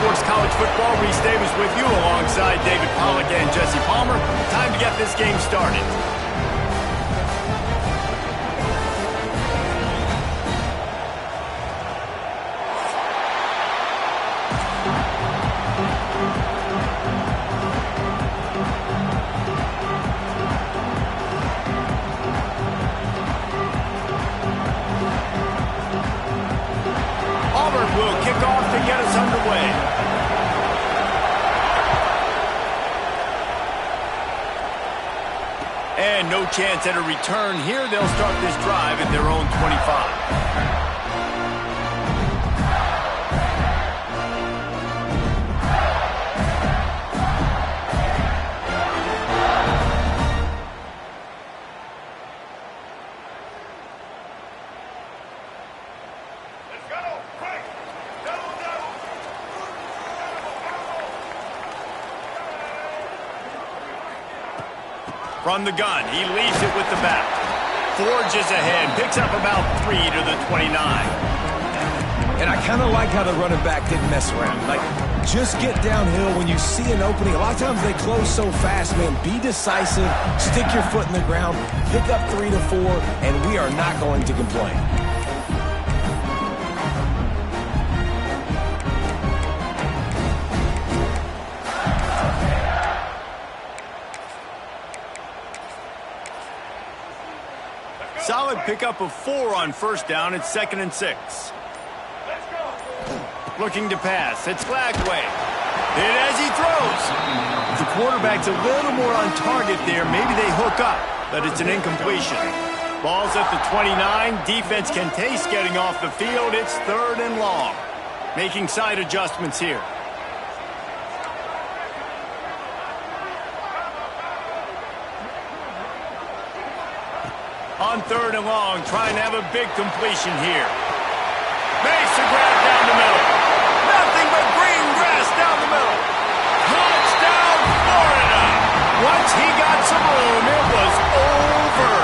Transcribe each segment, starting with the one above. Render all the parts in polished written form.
Sports College Football. Reese Davis with you alongside David Pollack and Jesse Palmer. Time to get this game started. Auburn will kick off to get us underway. And no chance at a return here. They'll start this drive at their own 25. From the gun, he leaves it with the back. Forges ahead, picks up about 3 to the 29. And I kind of like how the running back didn't mess around. Like, just get downhill when you see an opening. A lot of times they close so fast, man. Be decisive, stick your foot in the ground, pick up 3 to 4, and we are not going to complain. Solid pickup of 4 on first down. It's 2nd and 6. Looking to pass. It's Flagway. And as he throws, the quarterback's a little more on target there. Maybe they hook up, but it's an incompletion. Ball's at the 29. Defense can taste getting off the field. It's 3rd and long. Making side adjustments here. On 3rd and long, trying to have a big completion here. Makes the grab down the middle. Nothing but green grass down the middle. Touchdown, Florida. Once he got some room, it was over.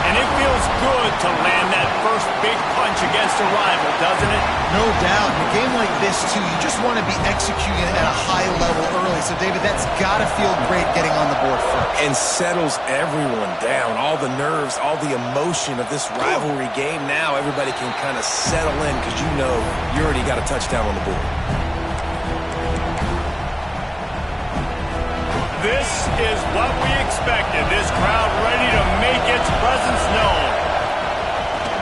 And it feels good to land that first big punch against a rival, doesn't it? No doubt. In a game like this, too, you just want to be executing at a high level early. So, David, that's got to feel great getting on the board first. And settles everyone down. All the nerves, all the emotion of this rivalry game. Now everybody can kind of settle in because you know you already got a touchdown on the board. This is what we expected. This crowd ready to make its presence known.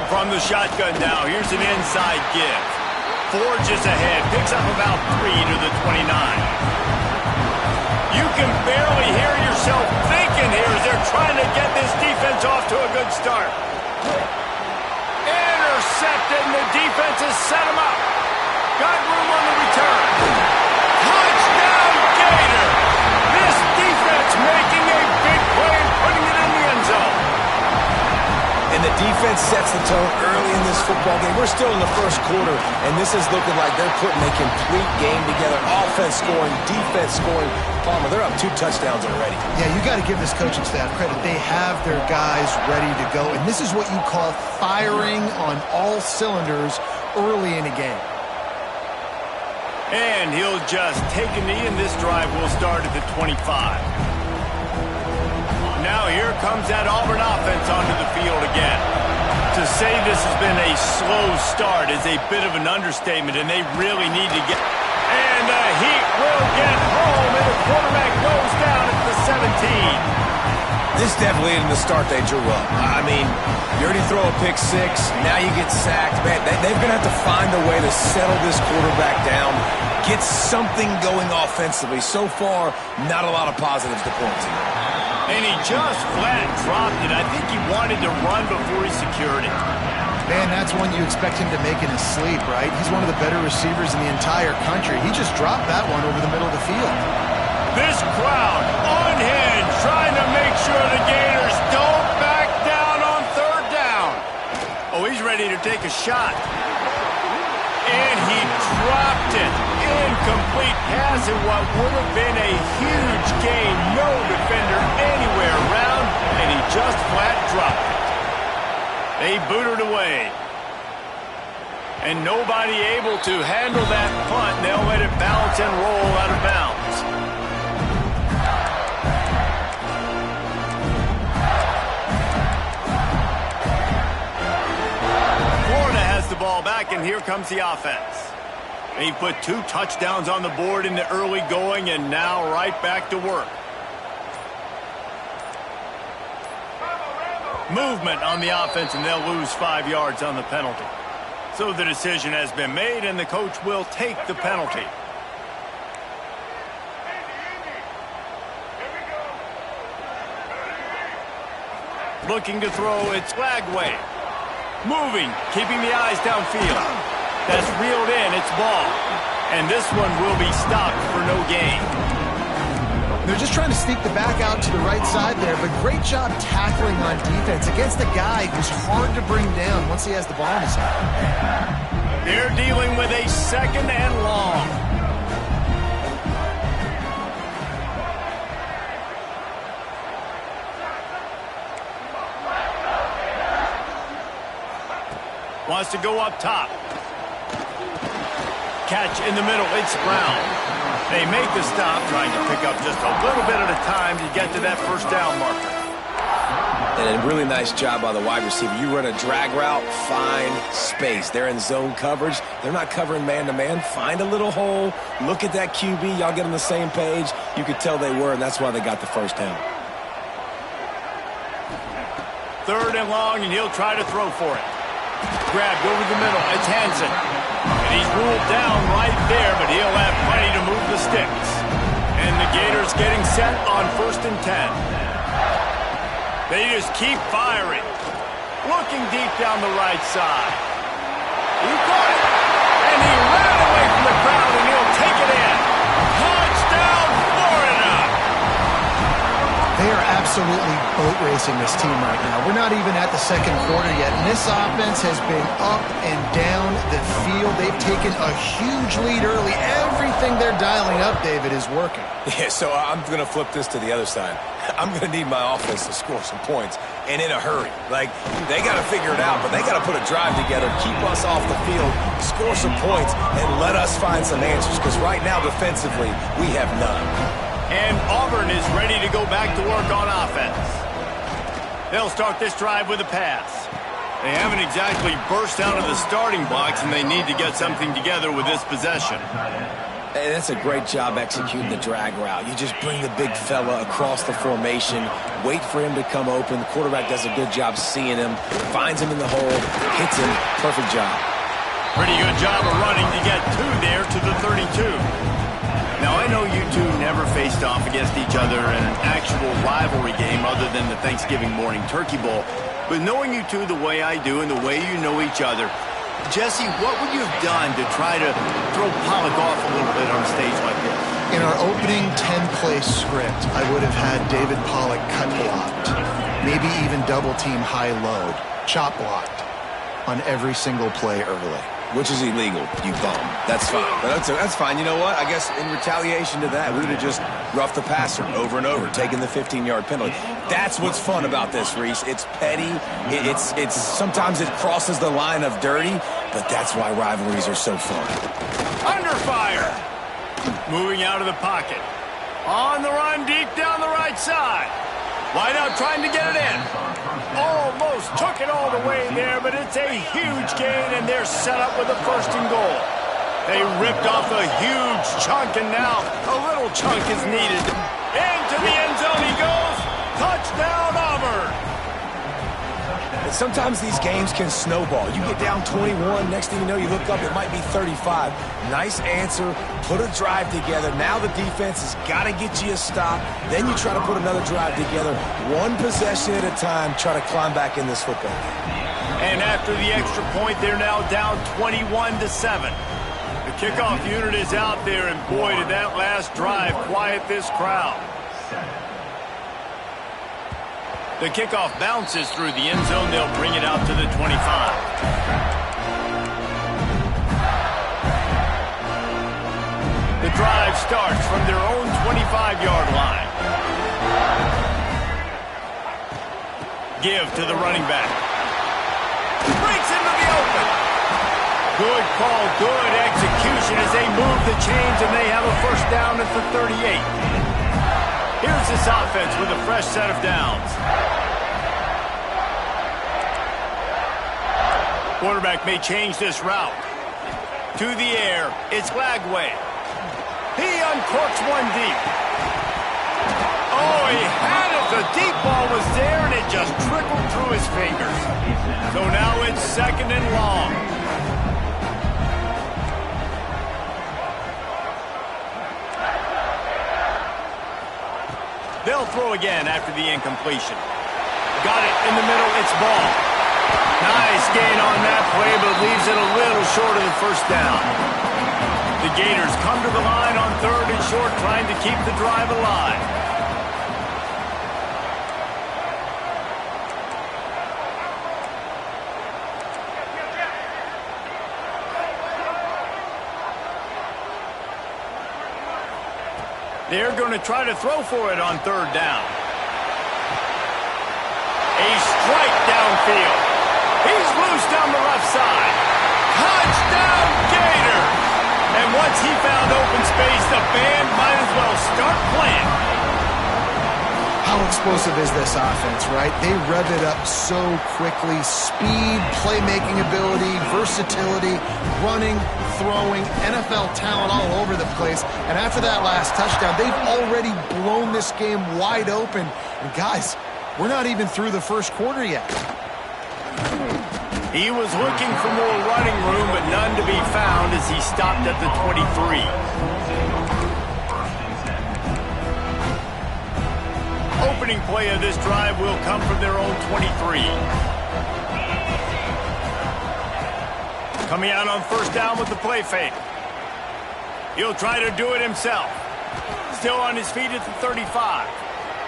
From the shotgun now, here's an inside give. Forges ahead, picks up about 3 to the 29. You can barely hear yourself thinking here as they're trying to get this defense off to a good start. Intercepted, and the defense has set him up. Got room on the return. Touchdown, Gators! This defense making a big play and putting it in the end zone. And the defense sets the tone early in this football game. We're still in the first quarter, and this is looking like they're putting a complete game together. Offense scoring, defense scoring. Palmer, they're up 2 touchdowns already. Yeah, you got to give this coaching staff credit. They have their guys ready to go, and this is what you call firing on all cylinders early in a game. And he'll just take a knee, and this drive will start at the 25. Now here comes that Auburn offense onto the field again. To say this has been a slow start is a bit of an understatement, and they really need to get... And the Heat will get home, and the quarterback goes down at the 17. This definitely isn't the start they drew up. I mean, you already throw a pick 6, now you get sacked. Man, they're going to have to find a way to settle this quarterback down, get something going offensively. So far, not a lot of positives to point to. And he just flat dropped it. I think he wanted to run before he secured it. Man, that's one you expect him to make in his sleep, right? He's one of the better receivers in the entire country. He just dropped that one over the middle of the field. This crowd unhinged, trying to make sure the Gators don't back down on 3rd down. Oh, he's ready to take a shot. And he dropped it. Incomplete pass in what would have been a huge gain. No defender anywhere around, and he just flat dropped it. They booted away. And nobody able to handle that punt. They'll let it bounce and roll out of bounds. Florida has the ball back, and here comes the offense. He put 2 touchdowns on the board in the early going, and now right back to work. Movement on the offense, and they'll lose 5 yards on the penalty. So the decision has been made, and the coach will take the penalty. Looking to throw, it's Lagway. Moving, keeping the eyes downfield. That's reeled in, it's ball. And this one will be stopped for no gain. They're just trying to sneak the back out to the right side there, but great job tackling on defense against a guy who's hard to bring down once he has the ball in his hand. They're dealing with a second and long. Wants to go up top. Catch in the middle, it's Brown. They make the stop, trying to pick up just a little bit at a time to get to that first down marker. And a really nice job by the wide receiver. You run a drag route, find space. They're in zone coverage. They're not covering man-to-man. Find a little hole. Look at that QB. Y'all get on the same page. You could tell they were, and that's why they got the first down. 3rd and long, and he'll try to throw for it. Grabbed over the middle. It's Hansen. And he's ruled down right there, but he'll have plenty to move the sticks. And the Gators getting set on 1st and 10. They just keep firing. Looking deep down the right side. He caught it. And he ran away from the crowd, and he'll take it in. Touchdown, Florida! They are absolutely boat racing this team right now. We're not even at the second quarter yet, and this offense has been up and down the field. They've taken a huge lead early. Everything they're dialing up, David, is working. Yeah, so I'm going to flip this to the other side. I'm going to need my offense to score some points, and in a hurry. Like, they got to figure it out, but they got to put a drive together, keep us off the field, score some points, and let us find some answers, because right now, defensively, we have none. And Auburn is ready to go back to work on offense. They'll start this drive with a pass. They haven't exactly burst out of the starting blocks, and they need to get something together with this possession. Hey, that's a great job executing the drag route. You just bring the big fella across the formation, wait for him to come open. The quarterback does a good job seeing him, finds him in the hole, hits him. Perfect job. Pretty good job of running to get 2 there to the 32. Now, I know you two never faced off against each other in an actual rivalry game other than the Thanksgiving morning Turkey Bowl. But knowing you two the way I do and the way you know each other, Jesse, what would you have done to try to throw Pollock off a little bit on a stage like this? In our opening 10-play script, I would have had David Pollock cut blocked, maybe even double-team high-load, chop blocked on every single play early. Which is illegal, you bum. That's fine. But that's fine. You know what? I guess in retaliation to that, we would have just roughed the passer over and over, taking the 15-yard penalty. That's what's fun about this, Reese. It's petty. It's sometimes it crosses the line of dirty, but that's why rivalries are so fun. Under fire. Moving out of the pocket. On the run, deep down the right side. Wide out trying to get it in. Almost took it all the way there, but it's a huge gain, and they're set up with a 1st and goal. They ripped off a huge chunk, and now a little chunk is needed. Into the end zone he goes. Touchdown, Auburn. And sometimes these games can snowball. You get down 21, next thing you know, you look up, it might be 35. Nice answer, put a drive together. Now the defense has got to get you a stop. Then you try to put another drive together. One possession at a time, try to climb back in this football game. And after the extra point, they're now down 21-7. The kickoff unit is out there, and boy, did that last drive quiet this crowd. The kickoff bounces through the end zone. They'll bring it out to the 25. The drive starts from their own 25-yard line. Give to the running back. Breaks into the open. Good call, good execution as they move the chains, and they have a first down at the 38. Here's this offense with a fresh set of downs. Quarterback may change this route. To the air, it's Glagway. He uncorks one deep. Oh, he had it. The deep ball was there, and it just trickled through his fingers. So now it's second and long. They'll throw again after the incompletion. Got it in the middle. It's ball. Nice gain on that play, but leaves it a little short of the first down. The Gators come to the line on third and short, trying to keep the drive alive. They're going to try to throw for it on third down. A strike downfield. He's loose down the left side. Touchdown, Gators! And once he found open space, the band might as well start playing. How explosive is this offense, right? They rev it up so quickly. Speed, playmaking ability, versatility, running, throwing, NFL talent all over the place. And after that last touchdown, they've already blown this game wide open. And guys, we're not even through the first quarter yet. He was looking for more running room, but none to be found as he stopped at the 23. Opening play of this drive will come from their own 23. Coming out on first down with the play fake. He'll try to do it himself. Still on his feet at the 35.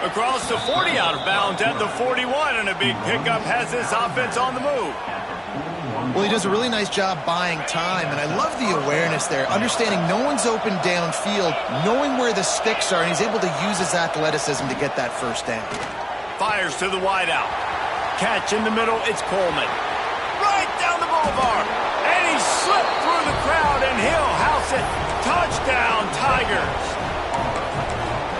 Across the 40, out of bounds at the 41, and a big pickup has this offense on the move. Well, he does a really nice job buying time, and I love the awareness there, understanding no one's open downfield, knowing where the sticks are, and he's able to use his athleticism to get that first down. Fires to the wideout. Catch in the middle, it's Coleman. Right down the boulevard, and he slipped through the crowd, and he'll house it. Touchdown, Tigers.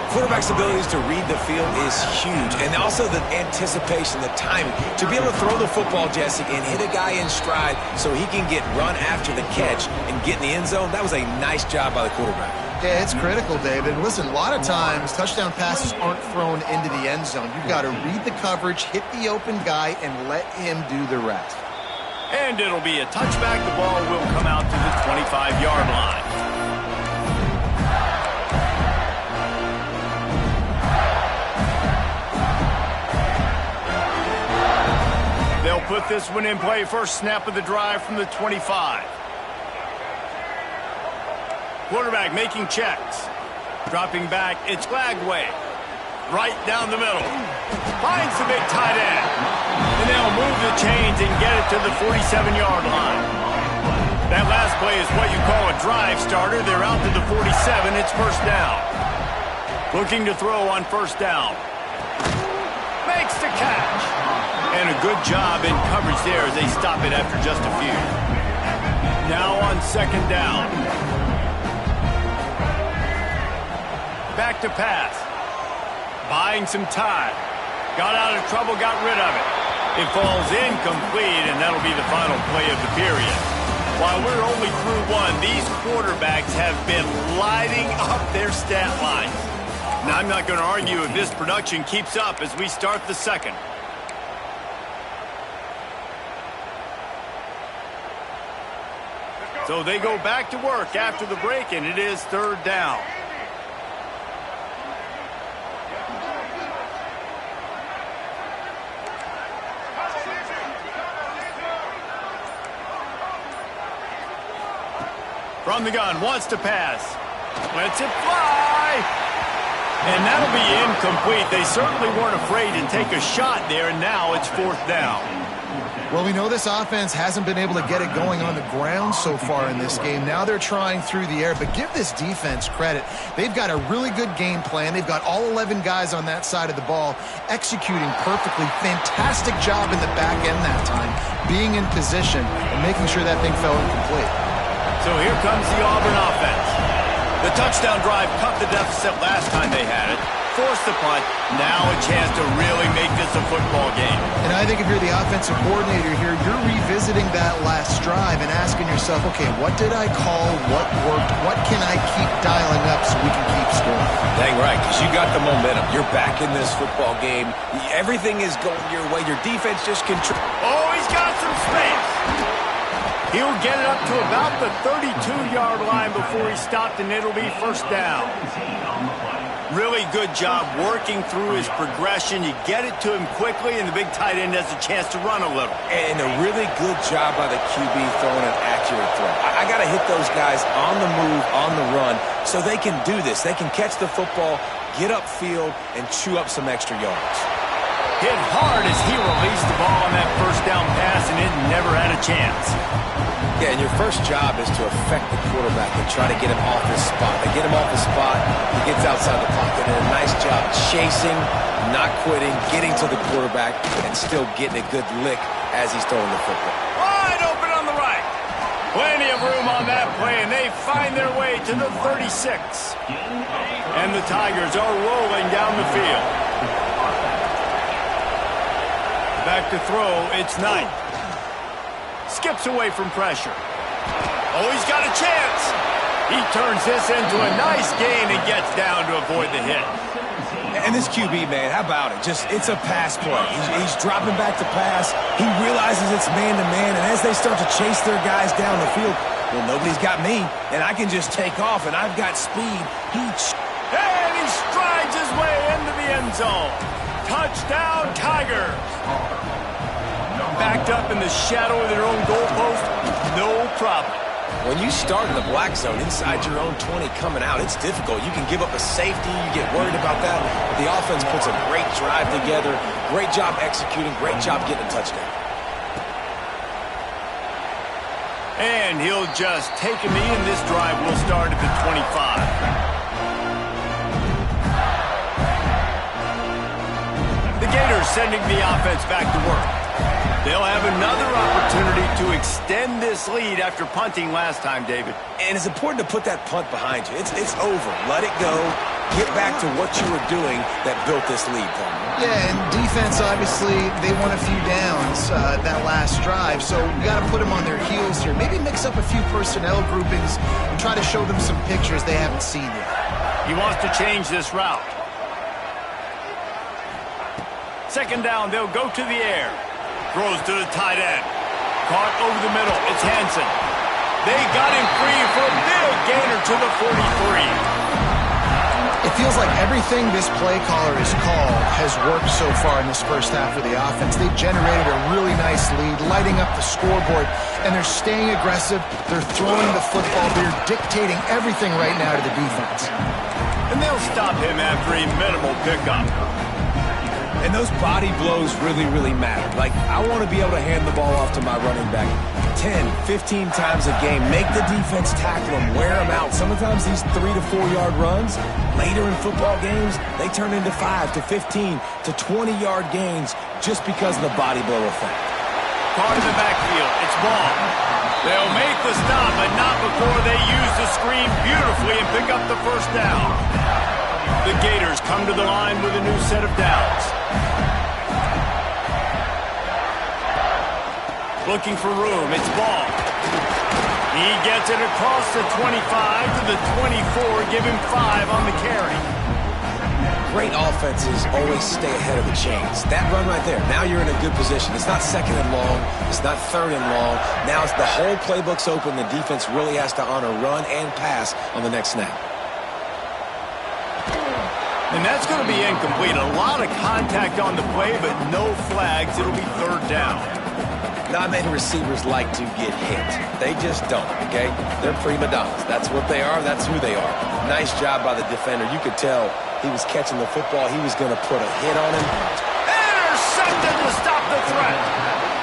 Quarterback's abilities to read the field is huge, and also the anticipation, the timing. To be able to throw the football, Jesse, and hit a guy in stride so he can get run after the catch and get in the end zone, that was a nice job by the quarterback. Yeah, it's critical, David. Listen, a lot of times touchdown passes aren't thrown into the end zone. You've got to read the coverage, hit the open guy, and let him do the rest. And it'll be a touchback. The ball will come out to the 25-yard line. They'll put this one in play. First snap of the drive from the 25. Quarterback making checks. Dropping back, it's Glagway. Right down the middle. Finds the big tight end. And they'll move the chains and get it to the 47-yard line. That last play is what you call a drive starter. They're out to the 47. It's first down. Looking to throw on first down. Makes the catch. And a good job in coverage there as they stop it after just a few. Now on second down. Back to pass. Buying some time. Got out of trouble, got rid of it. It falls incomplete, and that'll be the final play of the period. While we're only through one, these quarterbacks have been lighting up their stat lines. Now, I'm not going to argue if this production keeps up as we start the second. So they go back to work after the break, and it is third down. From the gun, wants to pass. Lets it fly. And that'll be incomplete. They certainly weren't afraid to take a shot there, and now it's fourth down. Well, we know this offense hasn't been able to get it going on the ground so far in this game. Now they're trying through the air, but give this defense credit. They've got a really good game plan. They've got all 11 guys on that side of the ball executing perfectly. Fantastic job in the back end that time, being in position and making sure that thing fell incomplete. So here comes the Auburn offense. The touchdown drive cut the deficit last time they had it. Forced the punt. Now a chance to really make this a football game. And I think if you're the offensive coordinator here, you're revisiting that last drive and asking yourself, okay, what did I call? What worked? What can I keep dialing up so we can keep scoring? Dang right, because you got the momentum. You're back in this football game. Everything is going your way. Your defense just controls. Oh, he's got some space. He'll get it up to about the 32-yard line before he stopped, and it'll be first down. Really good job working through his progression. You get it to him quickly, and the big tight end has a chance to run a little. And a really good job by the QB throwing an accurate throw. I got to hit those guys on the move, on the run, so they can do this. They can catch the football, get upfield, and chew up some extra yards. Hit hard as he released the ball on that first down pass, and it never had a chance. Yeah, and your first job is to affect the quarterback and try to get him off his spot. They get him off the spot, he gets outside the pocket, and a nice job chasing, not quitting, getting to the quarterback, and still getting a good lick as he's throwing the football. Wide open on the right. Plenty of room on that play, and they find their way to the 36. And the Tigers are rolling down the field. Back to throw, it's Knight. Skips away from pressure. Oh, he's got a chance. He turns this into a nice gain and gets down to avoid the hit. And this QB, man, how about it? It's a pass play. He's dropping back to pass. He realizes it's man-to-man, and as they start to chase their guys down the field, well, nobody's got me, and I can just take off, and I've got speed. And he strides his way into the end zone. Touchdown, Tigers. Backed up in the shadow of their own goalpost, no problem. When you start in the black zone inside your own 20 coming out, it's difficult. You can give up a safety. You get worried about that. The offense puts a great drive together. Great job executing. Great job getting a touchdown. And he'll just take a knee, and this drive will start at the 25. The Gators sending the offense back to work. They'll have another opportunity to extend this lead after punting last time, David. And it's important to put that punt behind you. It's over. Let it go. Get back to what you were doing that built this lead, Palmer. Yeah, and defense, obviously, they won a few downs that last drive, so you got to put them on their heels here. Maybe mix up a few personnel groupings and try to show them some pictures they haven't seen yet. He wants to change this route. Second down, they'll go to the air. Throws to the tight end. Caught over the middle. It's Hansen. They got him free for a big gainer to the 43. It feels like everything this play caller has called has worked so far in this first half of the offense. They've generated a really nice lead, lighting up the scoreboard, and they're staying aggressive. They're throwing the football. They're dictating everything right now to the defense. And they'll stop him after a minimal pickup. And those body blows really, really matter. Like, I want to be able to hand the ball off to my running back 10, 15 times a game. Make the defense tackle him, wear him out. Sometimes these 3 to 4 yard runs, later in football games, they turn into 5 to 15 to 20 yard gains just because of the body blow effect. Caught in the backfield. It's ball. They'll make the stop, but not before they use the screen beautifully and pick up the first down. The Gators come to the line with a new set of downs. Looking for room. It's ball. He gets it across the 25 to the 24. Give him 5 on the carry. Great offenses always stay ahead of the chains. That run right there, now you're in a good position. It's not second and long. It's not third and long. Now it's the whole playbook's open. The defense really has to honor run and pass on the next snap. And that's going to be incomplete. A lot of contact on the play, but no flags. It'll be third down. Not many receivers like to get hit. They just don't, okay? They're prima donnas. That's what they are. That's who they are. Nice job by the defender. You could tell he was catching the football. He was going to put a hit on him. Intercepted to stop the threat.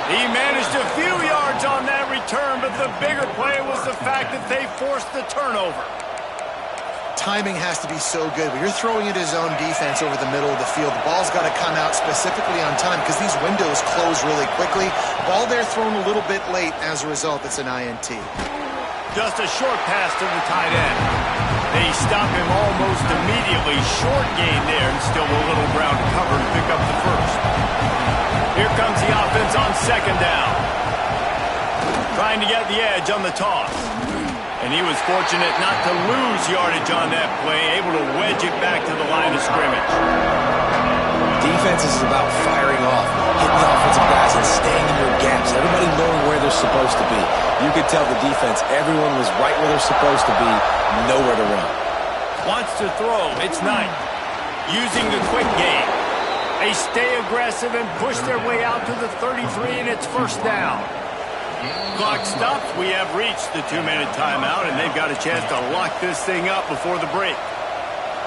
He managed a few yards on that return, but the bigger play was the fact that they forced the turnover. Timing has to be so good. When you're throwing it his own defense over the middle of the field, the ball's got to come out specifically on time because these windows close really quickly. Ball there thrown a little bit late. As a result, it's an INT. Just a short pass to the tight end. They stop him almost immediately. Short gain there and still a little ground to cover to pick up the first. Here comes the offense on second down. Trying to get the edge on the toss. And he was fortunate not to lose yardage on that play, able to wedge it back to the line of scrimmage. Defense is about firing off, hitting the offensive guys, and staying in your gaps. Everybody knowing where they're supposed to be. You could tell the defense, everyone was right where they're supposed to be, nowhere to run. Wants to throw, it's Knight. Using the quick game. They stay aggressive and push their way out to the 33, and it's first down. Clock stops. We have reached the 2-minute timeout, and they've got a chance to lock this thing up before the break.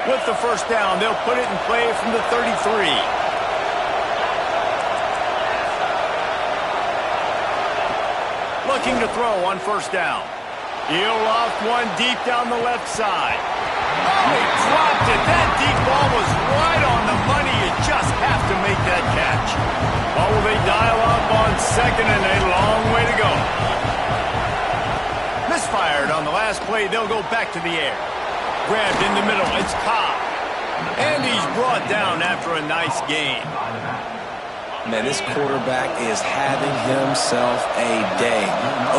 With the first down, they'll put it in play from the 33. Looking to throw on first down. He'll loft one deep down the left side. Oh, he dropped it. That deep ball was right on the money. You just have to make that catch. Oh, they dial up on second and a long way to go. Misfired on the last play. They'll go back to the air. Grabbed in the middle. It's Cobb. And he's brought down after a nice game. Man, this quarterback is having himself a day.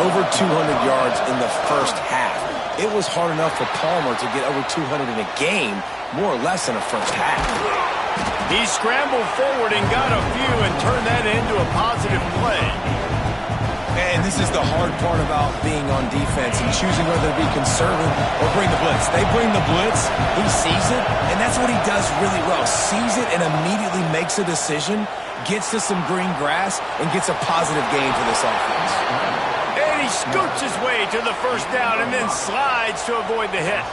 Over 200 yards in the first half. It was hard enough for Palmer to get over 200 in a game, more or less in the first half. He scrambled forward and got a few and turned that into a positive play. And this is the hard part about being on defense and choosing whether to be conservative or bring the blitz. They bring the blitz, he sees it, and that's what he does really well. Sees it and immediately makes a decision, gets to some green grass, and gets a positive gain for this offense. And he scoots his way to the first down and then slides to avoid the hit.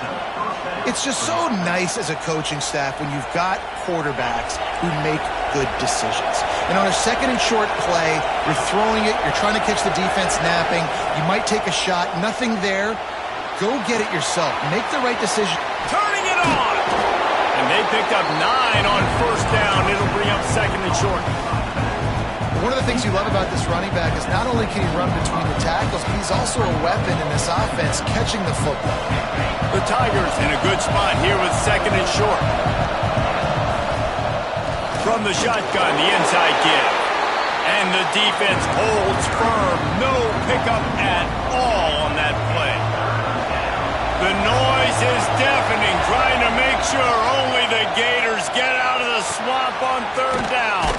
It's just so nice as a coaching staff when you've got quarterbacks who make good decisions. And on a second and short play, you're throwing it, you're trying to catch the defense napping, you might take a shot, nothing there. Go get it yourself. Make the right decision. Turning it on! And they picked up 9 on first down. It'll bring up second and short. One of the things you love about this running back is not only can he run between the tackles, but he's also a weapon in this offense catching the football. The Tigers in a good spot here with second and short. From the shotgun, the inside give. And the defense holds firm. No pickup at all on that play. The noise is deafening, trying to make sure only the Gators get out of the swamp on third down.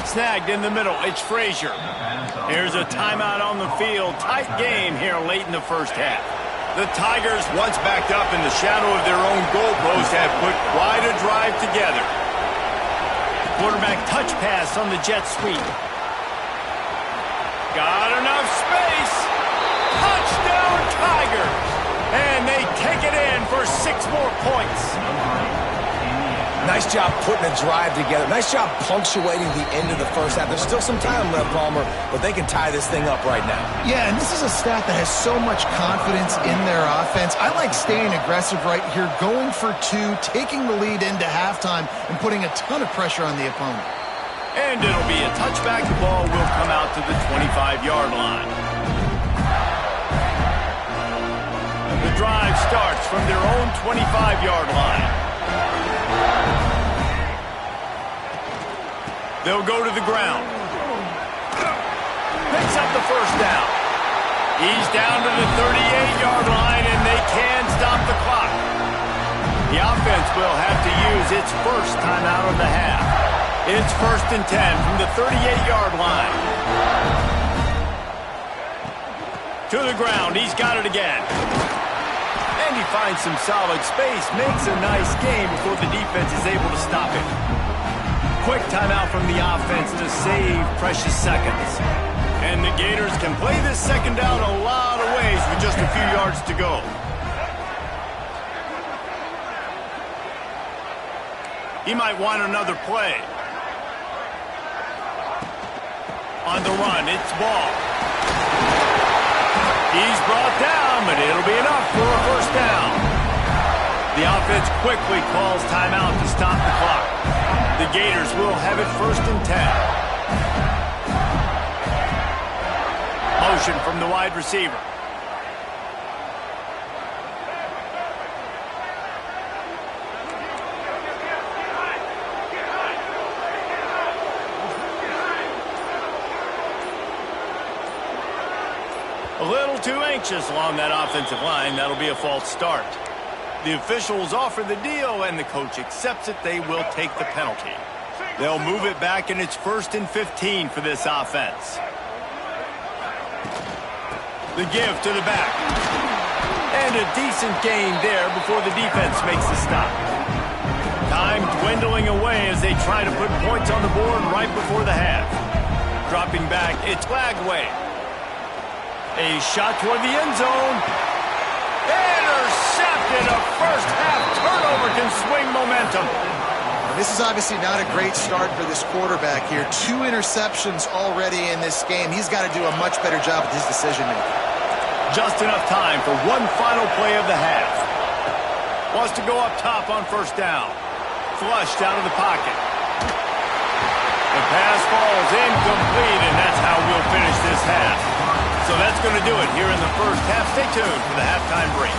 Snagged in the middle, it's Frazier. Here's a timeout on the field. Tight game here late in the first half. The Tigers, once backed up in the shadow of their own goalpost, have put quite a drive together. Quarterback touch pass on the jet sweep. Got enough space. Touchdown Tigers. And they take it in for 6 more points. Nice job putting a drive together. Nice job punctuating the end of the first half. There's still some time left, Palmer, but they can tie this thing up right now. Yeah, and this is a staff that has so much confidence in their offense. I like staying aggressive right here, going for 2, taking the lead into halftime, and putting a ton of pressure on the opponent. And it'll be a touchback. The ball will come out to the 25-yard line. The drive starts from their own 25-yard line. They'll go to the ground. Picks up the first down. He's down to the 38-yard line, and they can stop the clock. The offense will have to use its first timeout of the half. It's 1st and 10 from the 38-yard line. To the ground. He's got it again. And he finds some solid space, makes a nice game before the defense is able to stop him. Quick timeout from the offense to save precious seconds. And the Gators can play this second down a lot of ways with just a few yards to go. He might want another play. On the run, it's Ball. He's brought down, but it'll be enough for a first down. The offense quickly calls timeout to stop the clock. The Gators will have it 1st and 10. Motion from the wide receiver. A little too anxious along that offensive line. That'll be a false start. The officials offer the deal, and the coach accepts it. They will take the penalty. They'll move it back, and it's 1st and 15 for this offense. The give to the back. And a decent gain there before the defense makes the stop. Time dwindling away as they try to put points on the board right before the half. Dropping back, it's Lagway. A shot toward the end zone. Intercepted. A first-half turnover can swing momentum. This is obviously not a great start for this quarterback here. 2 interceptions already in this game. He's got to do a much better job with his decision-making. Just enough time for one final play of the half. Wants to go up top on first down. Flushed out of the pocket. The pass falls incomplete, and that's how we'll finish this half. So that's going to do it here in the first half. Stay tuned for the halftime break.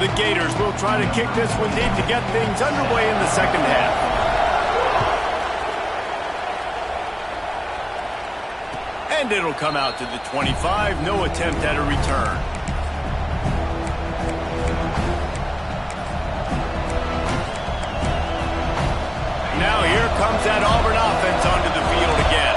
The Gators will try to kick this one deep to get things underway in the second half. And it'll come out to the 25. No attempt at a return. Now here comes that Auburn offense onto the field again.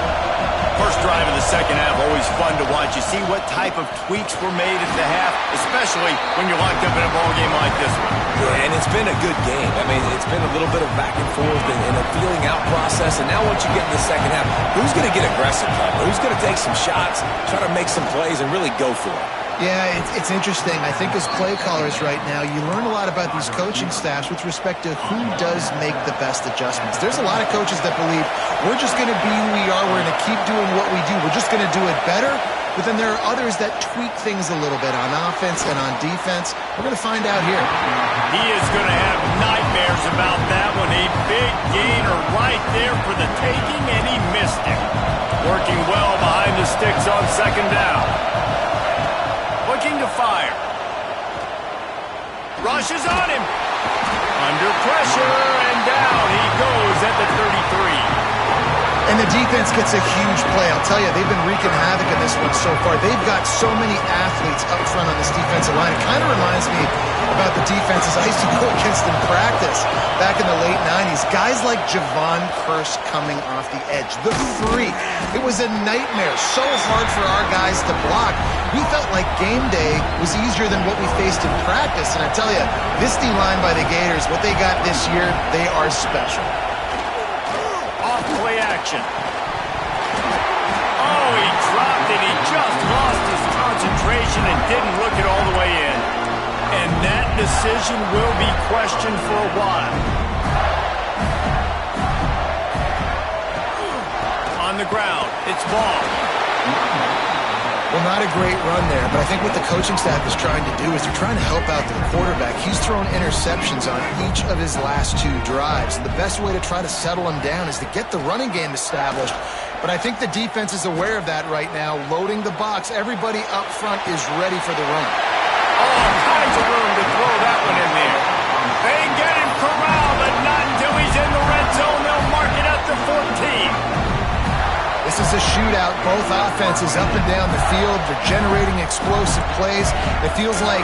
First drive of the second half, always fun to watch. You see what type of tweaks were made at the half, especially when you're locked up in a ball game like this one. Yeah, and it's been a good game. I mean, it's been a little bit of back and forth and a feeling out process. And now once you get in the second half, who's going to get aggressive? Who's going to take some shots, try to make some plays, and really go for it? Yeah, it's interesting. I think as play callers right now, you learn a lot about these coaching staffs with respect to who does make the best adjustments. There's a lot of coaches that believe we're just going to be who we are. We're going to keep doing what we do. We're just going to do it better. But then there are others that tweak things a little bit on offense and on defense. We're going to find out here. He is going to have nightmares about that one. A big gainer right there for the taking, and he missed it. Working well behind the sticks on second down. Looking to fire. Rushes on him. Under pressure, and down he goes at the 33. And the defense gets a huge play. I'll tell you, they've been wreaking havoc in this one so far. They've got so many athletes up front on this defensive line. It kind of reminds me about the defenses I used to go against in practice back in the late 90s. Guys like Javon Curse coming off the edge. The 3. It was a nightmare. So hard for our guys to block. We felt like game day was easier than what we faced in practice. And I tell you, this D-line by the Gators, what they got this year, they are special. Play action. Oh, he dropped it. He just lost his concentration and didn't look it all the way in. And that decision will be questioned for a while. On the ground, it's Ball. Well, not a great run there, but I think what the coaching staff is trying to do is they're trying to help out their quarterback. He's thrown interceptions on each of his last 2 drives, and the best way to try to settle him down is to get the running game established. But I think the defense is aware of that right now, loading the box. Everybody up front is ready for the run. All kinds of room to throw that one in there. They get him corralled, but not until he's in the red zone. They'll mark it at the 14. This is a shootout. Both offenses up and down the field. They're generating explosive plays. It feels like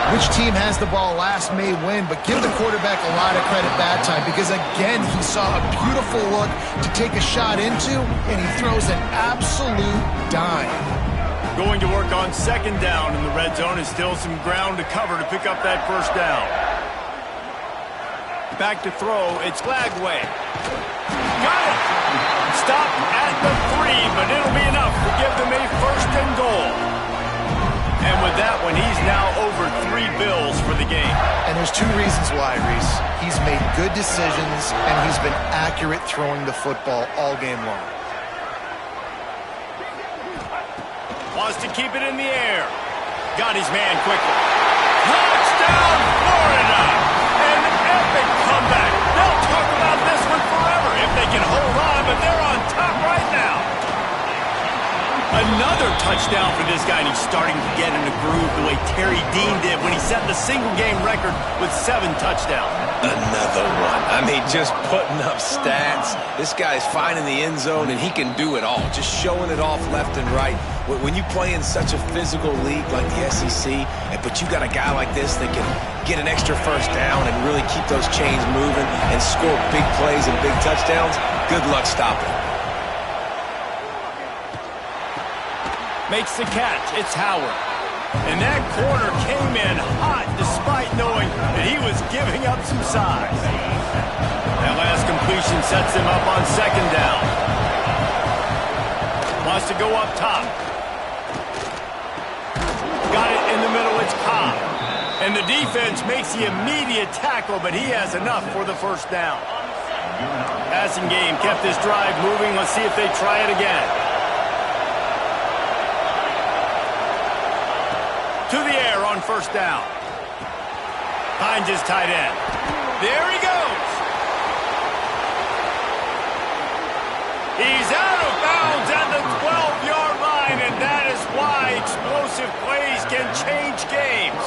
which team has the ball last may win, but give the quarterback a lot of credit that time because, again, he saw a beautiful look to take a shot into, and he throws an absolute dime. Going to work on second down in the red zone is still some ground to cover to pick up that first down. Back to throw. It's Lagway. Got it. Stop at the 3, but it'll be enough to give them a first and goal. And with that one, he's now over 3 bills for the game. And there's 2 reasons why, Reese. He's made good decisions, and he's been accurate throwing the football all game long. Wants to keep it in the air. Got his man quickly. Touchdown, Florida! An epic comeback. They'll talk about this one forever if they can hold on, but they're on top right now. Another touchdown for this guy, and he's starting to get in the groove the way Terry Dean did when he set the single-game record with 7 touchdowns. Another one. I mean, just putting up stats. This guy's finding the end zone, and he can do it all. Just showing it off left and right. When you play in such a physical league like the SEC, but you got a guy like this that can get an extra first down and really keep those chains moving and score big plays and big touchdowns, good luck stopping. Makes the catch. It's Howard. And that corner came in hot despite knowing that he was giving up some size. That last completion sets him up on 2nd down. Wants to go up top. Got it in the middle. It's Cobb. And the defense makes the immediate tackle, but he has enough for the first down. Passing game kept this drive moving. Let's see if they try it again. To the air on 1st down. Finds his tight end. There he goes. He's out of bounds at the 12-yard line, and that is why explosive plays can change games.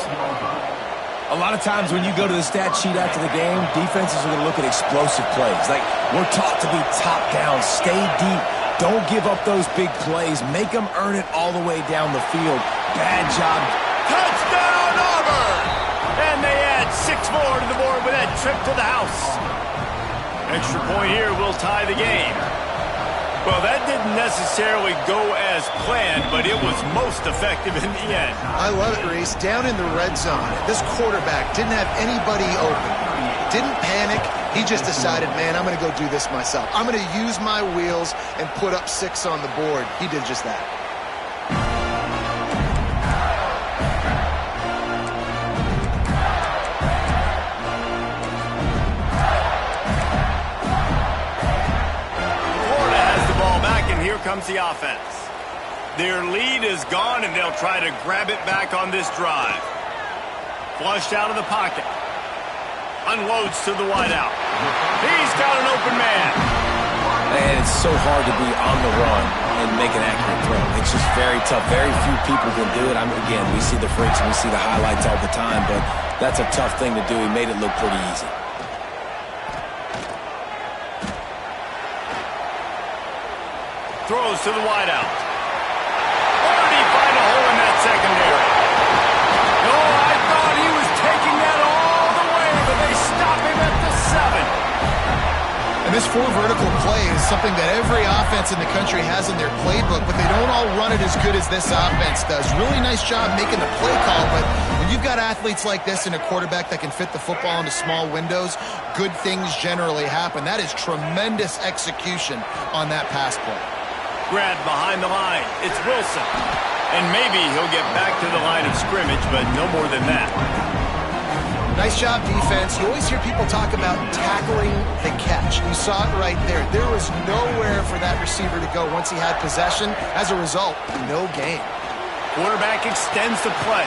A lot of times when you go to the stat sheet after the game, defenses are going to look at explosive plays. Like, we're taught to be top down, stay deep, don't give up those big plays, make them earn it all the way down the field. Bad job. Touchdown, Auburn! And they add 6 more to the board with that trip to the house. Extra point here will tie the game. Well, that didn't necessarily go as planned, but it was most effective in the end. I love it, Reese. Down in the red zone, this quarterback didn't have anybody open. Didn't panic. He just decided, man, I'm going to go do this myself. I'm going to use my wheels and put up 6 on the board. He did just that. Here comes the offense. Their lead is gone, and they'll try to grab it back on this drive. Flushed out of the pocket. Unloads to the wideout. He's got an open man. And it's so hard to be on the run and make an accurate throw. It's just very tough. Very few people can do it. Again, we see the freaks and we see the highlights all the time, but that's a tough thing to do. He made it look pretty easy. Throws to the wideout. Or did he find a hole in that secondary? No, I thought he was taking that all the way, but they stop him at the 7. And this 4 vertical play is something that every offense in the country has in their playbook, but they don't all run it as good as this offense does. Really nice job making the play call, but when you've got athletes like this and a quarterback that can fit the football into small windows, good things generally happen. That is tremendous execution on that pass play. Grabbed behind the line. It's Wilson. And maybe he'll get back to the line of scrimmage, but no more than that. Nice job, defense. You always hear people talk about tackling the catch. You saw it right there. There was nowhere for that receiver to go once he had possession. As a result, no gain. Quarterback extends the play.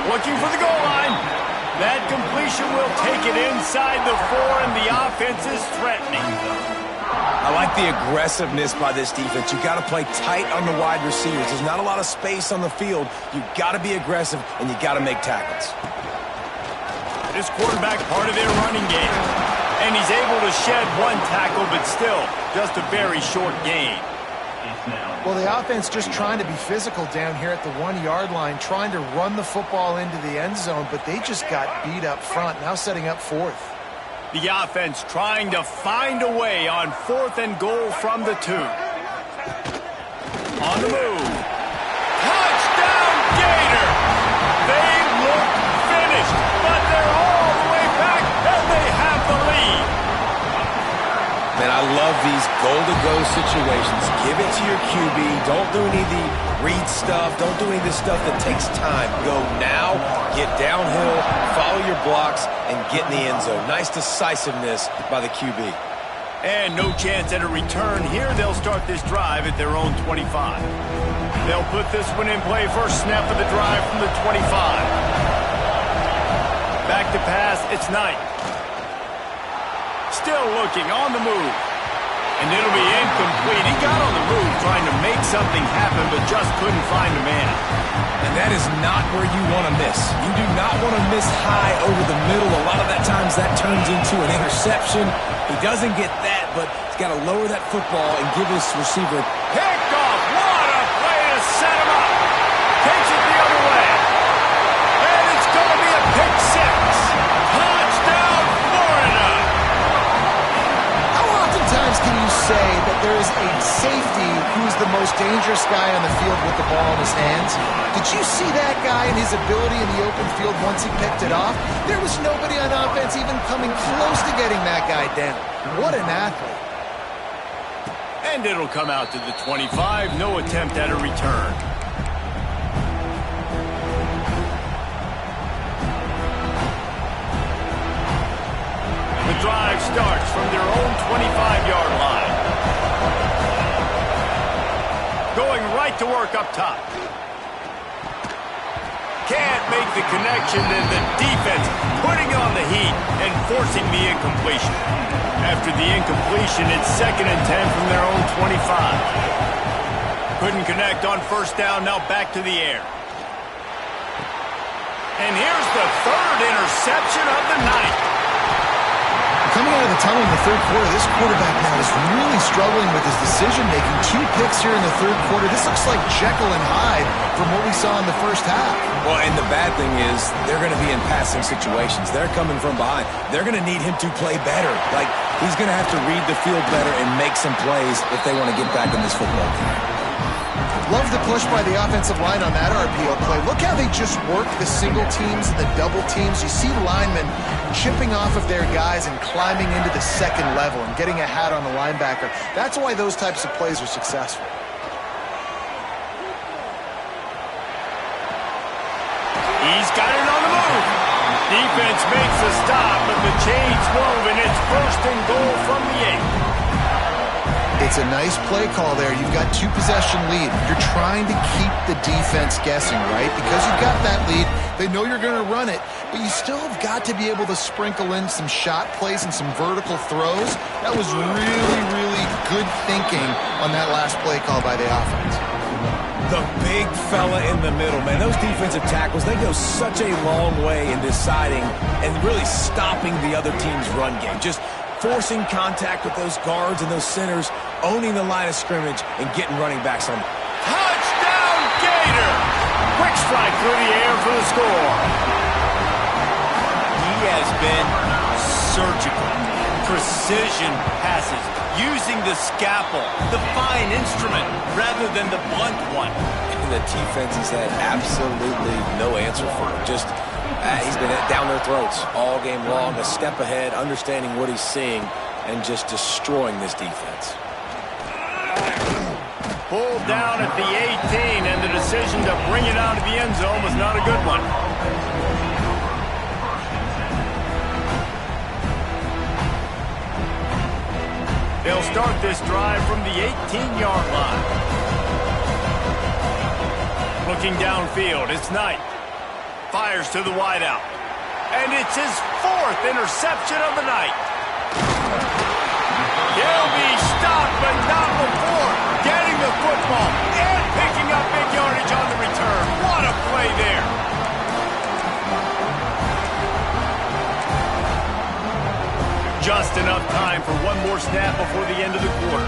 Looking for the goal line. That completion will take it inside the 4, and the offense is threatening. I like the aggressiveness by this defense. You got to play tight on the wide receivers. There's not a lot of space on the field. You got to be aggressive, and you got to make tackles. This quarterback part of their running game. And he's able to shed 1 tackle, but still, just a very short gain. Well, the offense just trying to be physical down here at the 1-yard line, trying to run the football into the end zone, but they just got beat up front, now setting up 4th. The offense trying to find a way on 4th and goal from the 2. On the move. Touchdown, Gator! They look finished, but they're all the way back, and they have the lead. Man, I love these goal-to-go situations. Give it to your QB. Don't do any of the read stuff. Don't do any of this stuff that takes time. Go now, get downhill, follow your blocks, and get in the end zone. Nice decisiveness by the QB. And no chance at a return here. They'll start this drive at their own 25. They'll put this one in play. First snap of the drive from the 25. Back to pass. It's Knight. Still looking on the move. And it'll be incomplete. He got on the move trying to make something happen, but just couldn't find a man. And that is not where you want to miss. You do not want to miss high over the middle. A lot of that times that turns into an interception. He doesn't get that, but he's got to lower that football and give his receiver. Picked off. What a play to set him up. Takes it the other way. And it's going to be a pick six. Touchdown, Florida. How oftentimes can you say that there is a safety who's the most dangerous guy on the field with the ball in his hands? Did you see that guy and his ability in the open field once he picked it off? There was nobody on offense even coming close to getting that guy down. What an athlete. And it'll come out to the 25. No attempt at a return. The drive starts from their own 25-yard line. Going right to work up top. Can't make the connection, and the defense putting on the heat and forcing the incompletion. After the incompletion, it's 2nd and 10 from their own 25. Couldn't connect on first down, now back to the air. And here's the 3rd interception of the night. Coming out of the tunnel in the third quarter, this quarterback now is really struggling with his decision-making. 2 picks here in the third quarter. This looks like Jekyll and Hyde from what we saw in the first half. Well, and the bad thing is they're going to be in passing situations. They're coming from behind. They're going to need him to play better. Like, he's going to have to read the field better and make some plays if they want to get back in this football game. Love the push by the offensive line on that RPO play. Look how they just work the single teams and the double teams. You see linemen chipping off of their guys and climbing into the second level and getting a hat on the linebacker. That's why those types of plays are successful. He's got it on the move. Defense makes a stop, but the chains move, and it's 1st and goal from the 8. It's a nice play call there. You've got 2-possession lead. You're trying to keep the defense guessing, right? Because you've got that lead. They know you're going to run it, but you still have got to be able to sprinkle in some shot plays and some vertical throws. That was really, really good thinking on that last play call by the offense. The big fella in the middle, man. Those defensive tackles, they go such a long way in deciding and really stopping the other team's run game. Just forcing contact with those guards and those centers, owning the line of scrimmage, and getting running backs on. Touchdown, Gator! Quick strike through the air for the score. He has been surgical. Precision passes, using the scalpel, the fine instrument, rather than the blunt one. And the defense has had absolutely no answer for him. Just he's been down their throats all game long, a step ahead, understanding what he's seeing, and just destroying this defense. Pulled down at the 18, and the decision to bring it out of the end zone was not a good one. They'll start this drive from the 18-yard line. Looking downfield, it's Knight. Fires to the wideout. And it's his 4th interception of the night. He'll be stopped, but not before getting the football and picking up big yardage on the return. What a play there. Just enough time for one more snap before the end of the quarter.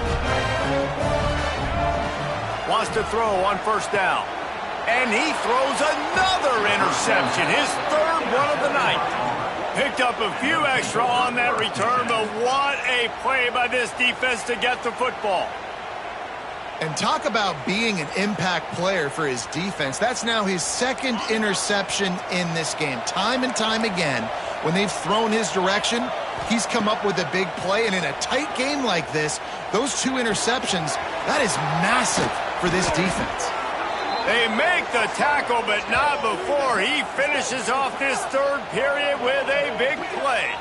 Wants to throw on first down. And he throws another interception, his 3rd one of the night. Picked up a few extra on that return, but what a play by this defense to get the football. And talk about being an impact player for his defense. That's now his 2nd interception in this game. Time and time again, when they've thrown his direction, he's come up with a big play. And in a tight game like this, those 2 interceptions, that is massive for this defense. They make the tackle, but not before he finishes off this third period with a big play.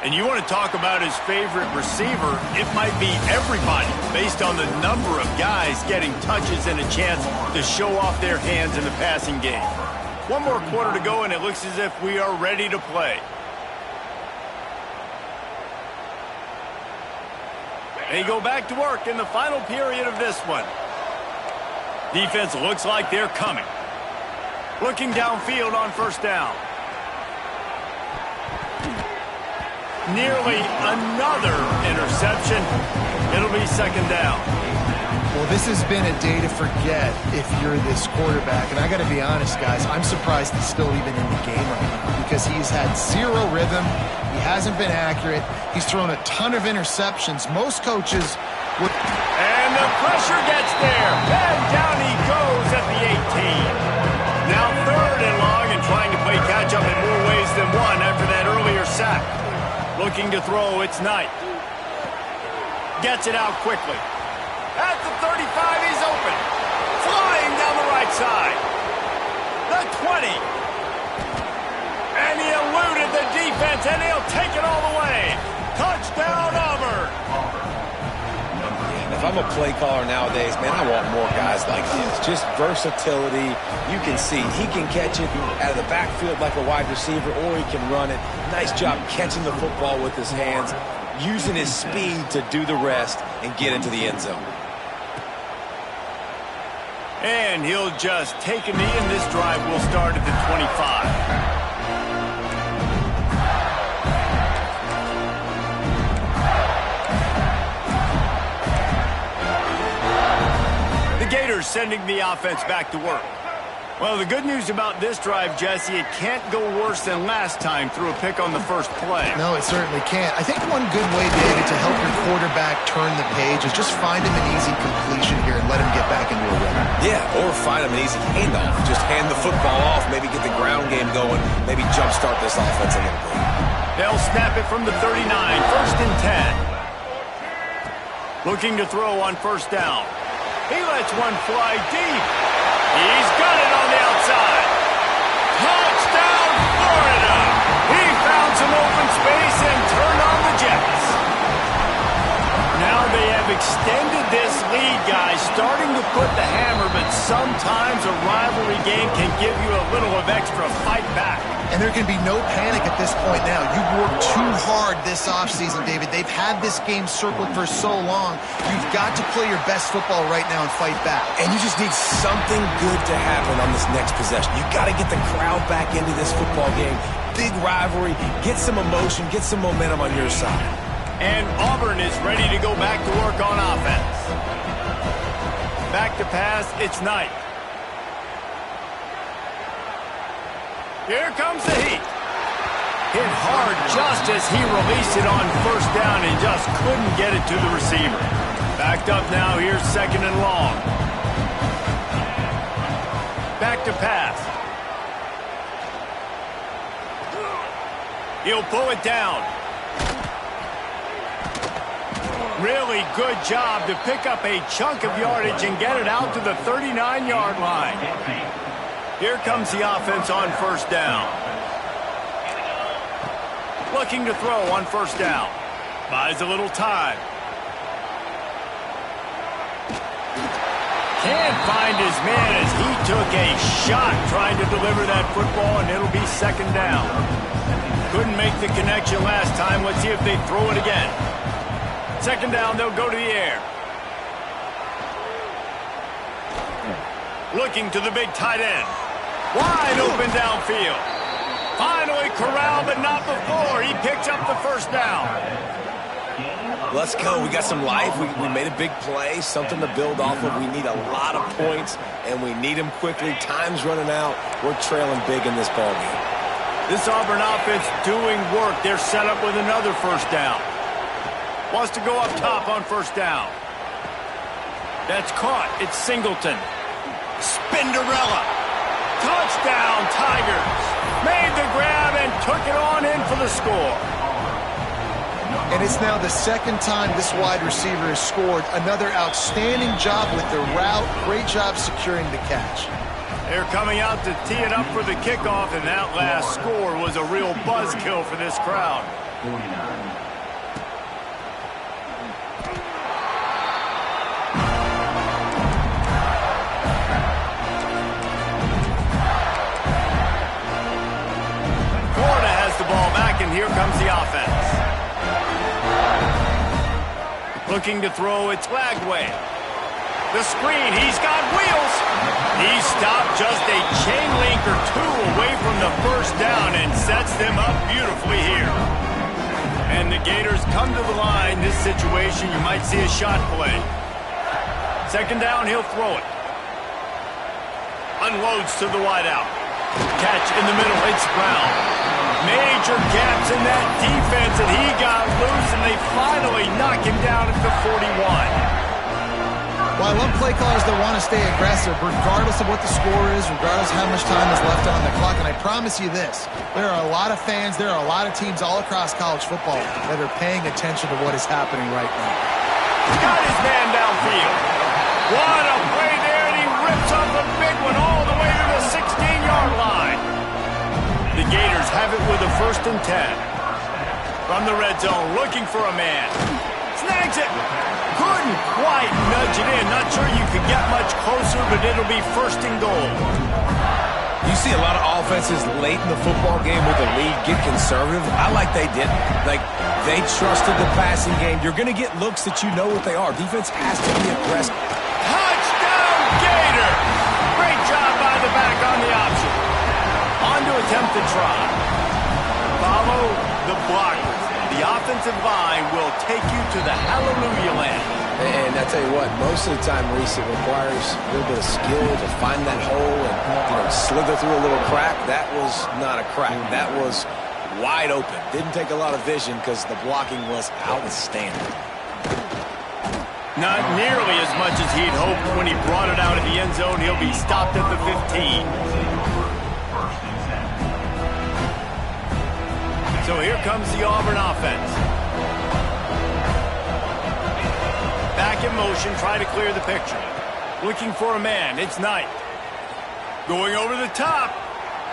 And you want to talk about his favorite receiver, it might be everybody based on the number of guys getting touches and a chance to show off their hands in the passing game. 1 more quarter to go, and it looks as if we are ready to play. They go back to work in the final period of this one. Defense looks like they're coming. Looking downfield on first down. Nearly another interception. It'll be second down. Well, this has been a day to forget if you're this quarterback. And I got to be honest, guys, I'm surprised he's still even in the game right now because he's had 0 rhythm. He hasn't been accurate. He's thrown a ton of interceptions. Most coaches would... And the pressure gets there. And down he goes at the 18. Now 3rd and long and trying to play catch-up in more ways than one after that earlier sack. Looking to throw, it's Knight. Gets it out quickly. At the 35, he's open. Flying down the right side. The 20. And he eluded the defense, and he'll take it all the way. Touchdown, Auburn. If I'm a play caller nowadays, man, I want more guys like this. Just versatility. You can see he can catch it out of the backfield like a wide receiver, or he can run it. Nice job catching the football with his hands, using his speed to do the rest and get into the end zone. And he'll just take a knee, and this drive will start at the 25. Gators sending the offense back to work. Well, the good news about this drive, Jesse, it can't go worse than last time through a pick on the first play. No, it certainly can't. I think one good way, David, to help your quarterback turn the page is just find him an easy completion here and let him get back into a rhythm. Yeah, or find him an easy handoff. Just hand the football off, maybe get the ground game going, maybe jumpstart this offense a little bit. They'll snap it from the 39, 1st and 10. Looking to throw on first down. He lets one fly deep. He's got it on the outside. Touchdown, Florida! He found some open space and turned on the Jets. Now they have extended this lead, guys, starting to put the hammer, but sometimes a rivalry game can give you a little of extra fight back. And there can be no panic at this point now. You've worked too hard this offseason, David. They've had this game circled for so long. You've got to play your best football right now and fight back. And you just need something good to happen on this next possession. You got to get the crowd back into this football game. Big rivalry. Get some emotion. Get some momentum on your side. And Auburn is ready to go back to work on offense. Back to pass, it's Knight. Here comes the heat. Hit hard just as he released it on first down and just couldn't get it to the receiver. Backed up now, here's 2nd and long. Back to pass. He'll pull it down. Really good job to pick up a chunk of yardage and get it out to the 39-yard line. Here comes the offense on first down. Looking to throw on first down. Buys a little time. Can't find his man as he took a shot trying to deliver that football, and it'll be 2nd down. Couldn't make the connection last time. Let's see if they throw it again. 2nd down, they'll go to the air. Looking to the big tight end. Wide open downfield. Finally corralled, but not before. He picks up the first down. Let's go. We got some life. We made a big play, something to build off of. We need a lot of points, and we need them quickly. Time's running out. We're trailing big in this ballgame. This Auburn offense doing work. They're set up with another first down. Wants to go up top on first down. That's caught. It's Singleton. Spinderella. Touchdown, Tigers. Made the grab and took it on in for the score. And it's now the second time this wide receiver has scored. Another outstanding job with the route. Great job securing the catch. They're coming out to tee it up for the kickoff, and that last score was a real buzzkill for this crowd. 49. Florida has the ball back, and here comes the offense. Looking to throw, it's Lagway. The screen, he's got wheels. He stopped just a chain link or two away from the first down and sets them up beautifully here. And the Gators come to the line. This situation, you might see a shot play. Second down, he'll throw it. Unloads to the wideout. Catch in the middle, it's Brown. Major gaps in that defense, and he got loose, and they finally knock him down at the 41. Well, I love play callers that want to stay aggressive, regardless of what the score is, regardless of how much time is left on the clock. And I promise you this, there are a lot of fans, there are a lot of teams all across college football that are paying attention to what is happening right now. Got his man downfield. What a play there, and he rips off a big one all the way to the 16-yard line. The Gators have it with a 1st and 10. From the red zone, looking for a man. Snags it. Couldn't quite nudge it in. Not sure you could get much closer, but it'll be 1st and goal. You see a lot of offenses late in the football game with the lead get conservative. I like they didn't. Like, they trusted the passing game. You're going to get looks that you know what they are. Defense has to be aggressive. Touchdown, Gator! Great job by the back on the option. On to attempt to try. Follow the blockers. The offensive line will take you to the hallelujah land. And I tell you what, most of the time, Reese, it requires a little bit of skill to find that hole and slither through a little crack. That was not a crack. That was wide open. Didn't take a lot of vision because the blocking was outstanding. Not nearly as much as he'd hoped when he brought it out of the end zone. He'll be stopped at the 15. So here comes the Auburn offense. Back in motion, try to clear the picture. Looking for a man, it's Knight. Going over the top,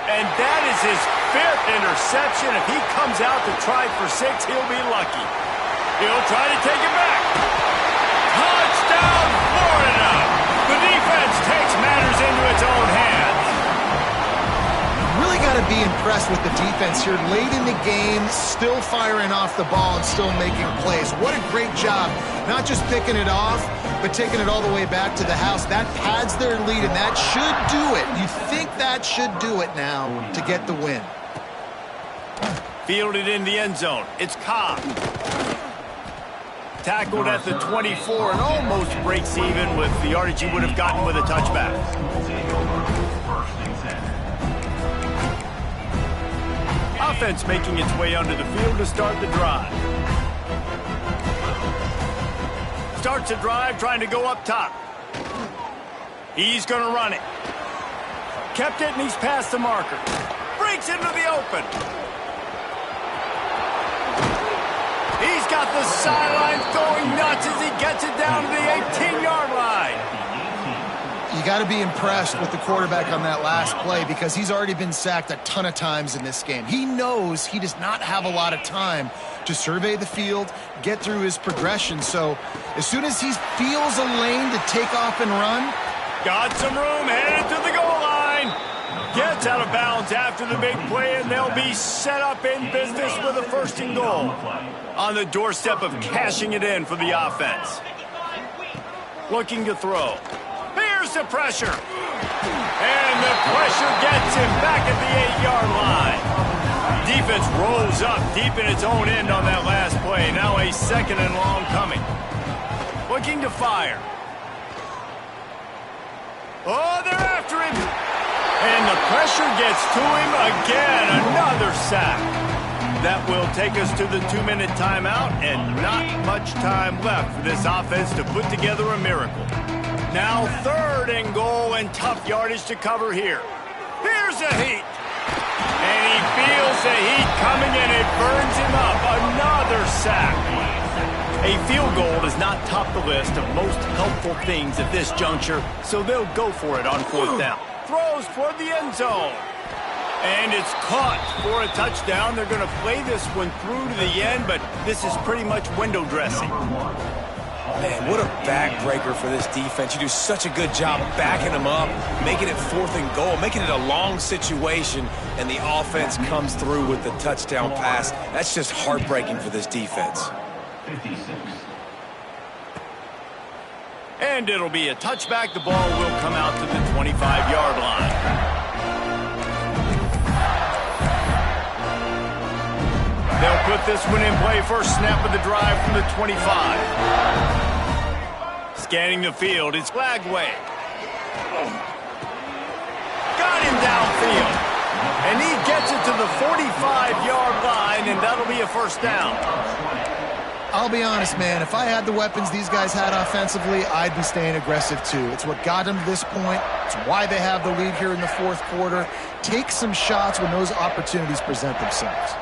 and that is his 5th interception. If he comes out to try for 6, he'll be lucky. He'll try to take it back. Touchdown, Florida! The defense takes matters into its own hands. Really got to be impressed with the defense here. Late in the game, still firing off the ball and still making plays. What a great job. Not just picking it off, but taking it all the way back to the house. That pads their lead, and that should do it. You think that should do it now to get the win. Fielded in the end zone. It's Cobb. Tackled at the 24 and almost breaks even with the yardage he would have gotten with a touchback. Offense making its way onto the field to start the drive. Starts a drive trying to go up top. He's going to run it. Kept it, and he's past the marker. Breaks into the open. He's got the sidelines going nuts as he gets it down to the 18-yard line. You got to be impressed with the quarterback on that last play because he's already been sacked a ton of times in this game. He knows he does not have a lot of time to survey the field, get through his progression. So as soon as he feels a lane to take off and run. Got some room, headed to the goal line. Gets out of bounds after the big play, and they'll be set up in business with a 1st and goal. On the doorstep of cashing it in for the offense. Looking to throw. Here's the pressure. And the pressure gets him back at the 8-yard line. Defense rolls up deep in its own end on that last play. Now a 2nd and long coming. Looking to fire. Oh, they're after him. And the pressure gets to him again. Another sack. That will take us to the 2-minute timeout, and not much time left for this offense to put together a miracle. Now 3rd and goal, and tough yardage to cover here. Here's a heat. And he feels the heat coming and it burns him up. Another sack. A field goal does not top the list of most helpful things at this juncture, so they'll go for it on 4th down. Throws toward the end zone. And it's caught for a touchdown. They're going to play this one through to the end, but this is pretty much window dressing. Man, what a backbreaker for this defense. You do such a good job backing them up, making it 4th and goal, making it a long situation, and the offense comes through with the touchdown pass. That's just heartbreaking for this defense. 56. And it'll be a touchback. The ball will come out to the 25-yard line. They'll put this one in play. First snap of the drive from the 25. Scanning the field, it's Lagway. Got him downfield. And he gets it to the 45-yard line, and that'll be a first down. I'll be honest, man. If I had the weapons these guys had offensively, I'd be staying aggressive too. It's what got them to this point. It's why they have the lead here in the 4th quarter. Take some shots when those opportunities present themselves.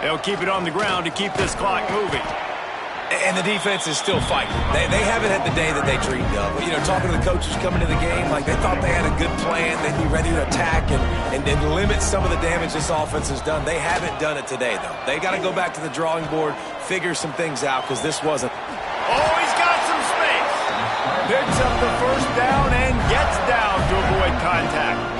They'll keep it on the ground to keep this clock moving. And the defense is still fighting. They haven't had the day that they dreamed of. You know, talking to the coaches coming to the game, like they thought they had a good plan. They'd be ready to attack and limit some of the damage this offense has done. They haven't done it today, though. They got to go back to the drawing board, figure some things out, because this wasn't. Oh, he's got some space. Picks up the first down and gets down to avoid contact.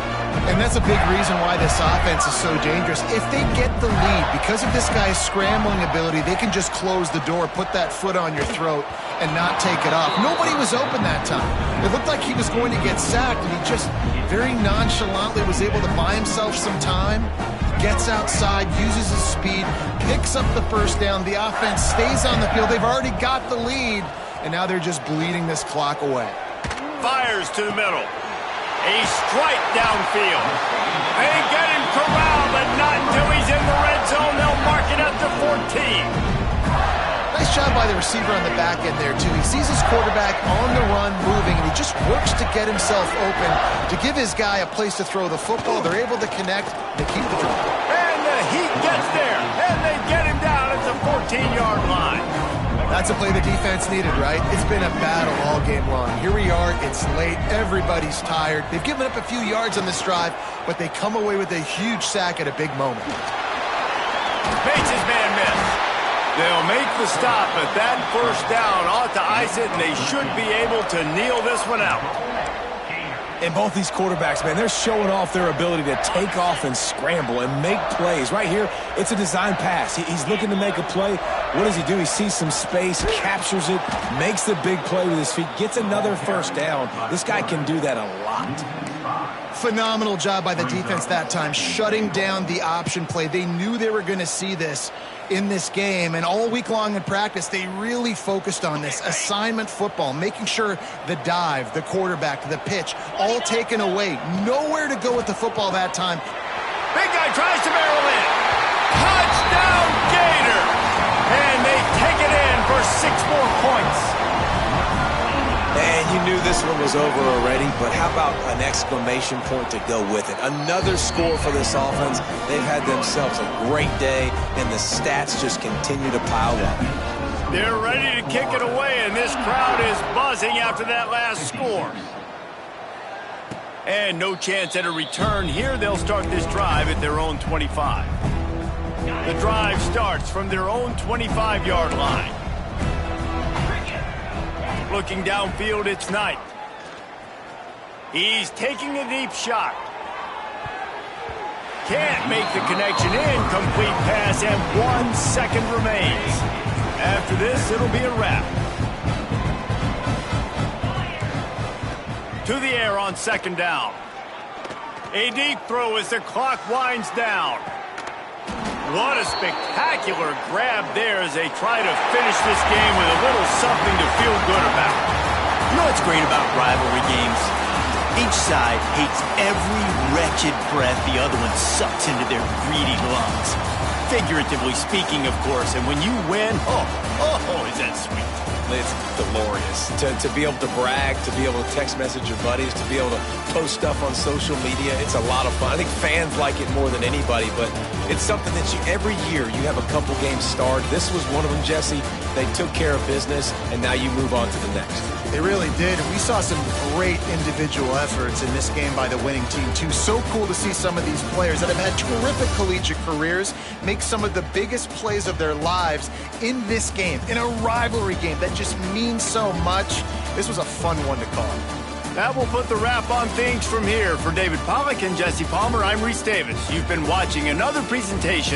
And that's a big reason why this offense is so dangerous. If they get the lead, because of this guy's scrambling ability, they can just close the door, put that foot on your throat, and not take it off. Nobody was open that time. It looked like he was going to get sacked, and he just very nonchalantly was able to buy himself some time, gets outside, uses his speed, picks up the first down. The offense stays on the field. They've already got the lead, and now they're just bleeding this clock away. Fires to the middle. A strike downfield. They get him corralled, but not until he's in the red zone. They'll mark it up to 14. Nice job by the receiver on the back end there, too. He sees his quarterback on the run moving, and he just works to get himself open to give his guy a place to throw the football. They're able to connect. They keep the drive. And the heat gets there, and they get him down at the 14-yard line. That's a play the defense needed, right? It's been a battle all game long. Here we are. It's late. Everybody's tired. They've given up a few yards on this drive, but they come away with a huge sack at a big moment. Makes his man miss. They'll make the stop, but that first down ought to ice it, and they should be able to kneel this one out. And both these quarterbacks, man, they're showing off their ability to take off and scramble and make plays. Right here, it's a design pass. He's looking to make a play. What does he do? He sees some space, captures it, makes the big play with his feet, gets another first down. This guy can do that a lot. Phenomenal job by the defense that time, shutting down the option play. They knew they were going to see this in this game, and all week long in practice, they really focused on this assignment football, making sure the dive, the quarterback, the pitch, all taken away. Nowhere to go with the football that time. Big guy tries to barrel in. Touchdown, Gators! And they take it in for 6 more points. And you knew this one was over already, but how about an exclamation point to go with it? Another score for this offense. They've had themselves a great day, and the stats just continue to pile up. They're ready to kick it away, and this crowd is buzzing after that last score. And no chance at a return here. They'll start this drive at their own 25. The drive starts from their own 25-yard line. Looking downfield, it's Knight. He's taking a deep shot. Can't make the connection. Incomplete pass, and 1 second remains. After this, it'll be a wrap. To the air on 2nd down. A deep throw as the clock winds down. What a spectacular grab there as they try to finish this game with a little something to feel good about. You know what's great about rivalry games? Each side hates every wretched breath the other one sucks into their greedy lungs. Figuratively speaking, of course, and when you win, oh, is that sweet. It's glorious. nice to be able to brag, to be able to text message your buddies, to be able to post stuff on social media. It's a lot of fun. I think fans like it more than anybody, but it's something that every year you have a couple games starred. This was one of them, Jesse. They took care of business, and now you move on to the next. They really did. And we saw some great individual efforts in this game by the winning team, too. So cool to see some of these players that have had terrific collegiate careers make some of the biggest plays of their lives in this game, in a rivalry game that just means so much. This was a fun one to call. That will put the wrap on things from here. For David Pollack and Jesse Palmer, I'm Reese Davis. You've been watching another presentation